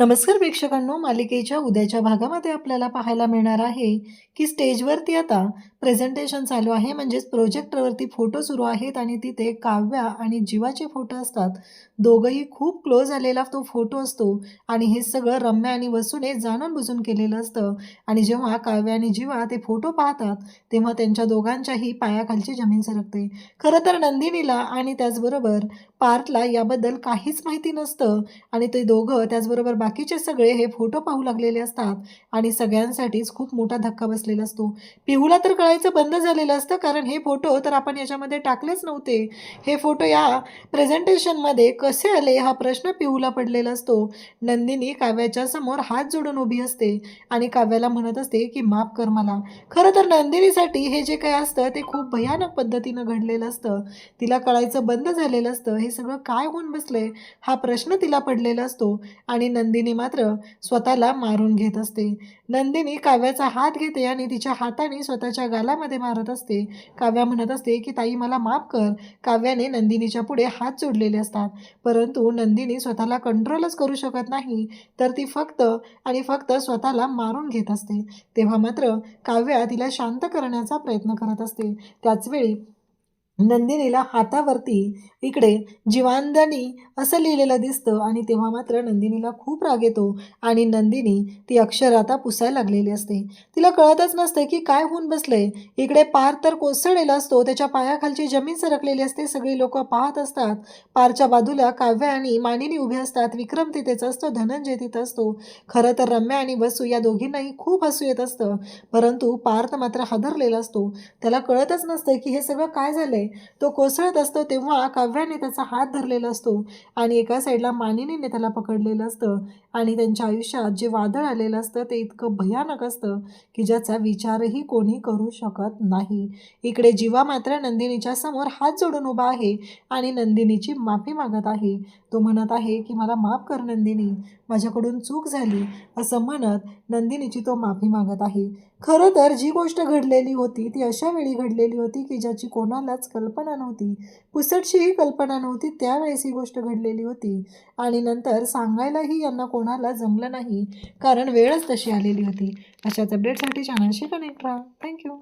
नमस्कार प्रेक्षकांनो, मालिकेच्या उद्याच्या भागामध्ये आपल्याला पाहायला मिळणार आहे की स्टेजवरती आता प्रेझेंटेशन चालू आहे, म्हणजेच प्रोजेक्टरवरती फोटो सुरू आहेत आणि तिथे काव्या आणि जीवाचे फोटो असतात. दोघंही खूप क्लोज आलेला तो फोटो असतो आणि हे सगळं रम्या आणि वसूने जाणून बुजून केलेलं असतं. आणि जेव्हा काव्या आणि जीवा ते फोटो पाहतात तेव्हा त्यांच्या दोघांच्याही पायाखालची जमीन सरकते. खरं तर नंदिनीला आणि त्याचबरोबर पार्थला याबद्दल काहीच माहिती नसतं आणि ते दोघं त्याचबरोबर बाकीचे सगळे हे फोटो पाहू लागलेले असतात आणि सगळ्यांसाठीच खूप मोठा धक्का बसलेला असतो. पिहूला तर कळायचं बंद झालेलं असतं, कारण हे फोटो तर आपण याच्यामध्ये टाकलेच नव्हते. हे फोटो या प्रेझेंटेशनमध्ये कसे आले हा प्रश्न पिहूला पडलेला असतो. नंदिनी काव्याच्या समोर हात जोडून उभी असते आणि काव्याला म्हणत असते की माफ कर मला. खरं तर नंदिनीसाठी हे जे काही असतं ते खूप भयानक पद्धतीनं घडलेलं असतं. तिला कळायचं बंद झालेलं असतं. हे सगळं काय होऊन बसलंय हा प्रश्न तिला पडलेला असतो आणि नंदिनी मात्र स्वतःला मारून घेत असते. नंदिनी काव्याचा हात घेते आणि तिच्या हाताने स्वतःच्या गालामध्ये मारत असते. काव्या म्हणत असते की ताई मला माफ कर. काव्याने नंदिनीच्या पुढे हात जोडलेले असतात, परंतु नंदिनी स्वतःला कंट्रोलच करू शकत नाही, तर ती फक्त आणि फक्त स्वतःला मारून घेत असते. तेव्हा मात्र काव्या तिला शांत करण्याचा प्रयत्न करत असते. त्याचवेळी नंदिनीला हातावरती इकडे जीवांजनी असं लिहिलेलं दिसतं आणि तेव्हा मात्र नंदिनीला खूप राग येतो आणि नंदिनी ती अक्षर आता पुसायला लागलेली असते. तिला कळतच नसते की काय होऊन बसलंय. इकडे पार्थ तर कोसळलेला असतो, त्याच्या पायाखालची जमीन सरकलेली असते, सगळी लोक पाहत असतात. पारच्या बाजूला काव्या आणि मानिनी उभे असतात, विक्रम तिथेच असतो, धनंजय तिथं असतो. खरं तर रम्या आणि वसू या दोघींनाही खूप हसू येत असतं, परंतु पार्थ मात्र हादरलेला असतो. त्याला कळतच नसतं की हे सगळं काय झालंय. तो कोसळत असतो तेव्हा काव्याने त्याचा हात धरलेला असतो आणि एका साईडला मानिनीने त्याला पकडलेलं असतं आणि त्यांच्या आयुष्यात जे वादळ आलेलं असतं ते इतकं भयानक असतं की ज्याचा विचारही कोणी करू शकत नाही. इकडे जीवा मात्र नंदिनीच्या समोर हात जोडून उभा आहे आणि नंदिनीची माफी मागत आहे. तो म्हणत आहे की मला माफ कर नंदिनी, माझ्याकडून चूक झाली, असं म्हणत नंदिनीची तो माफी मागत आहे. खरं तर जी गोष्ट घडलेली होती ती अशा वेळी घडलेली होती की ज्याची कोणालाच कल्पना नव्हती, पुसटशीही कल्पना नव्हती. त्यावेळेस ही गोष्ट घडलेली होती आणि नंतर सांगायलाही यांना कोणाला जमलं नाही, कारण वेळच तशी आलेली होती. अशाच अपडेटसाठी चॅनलशी कनेक्ट राहा. थँक्यू.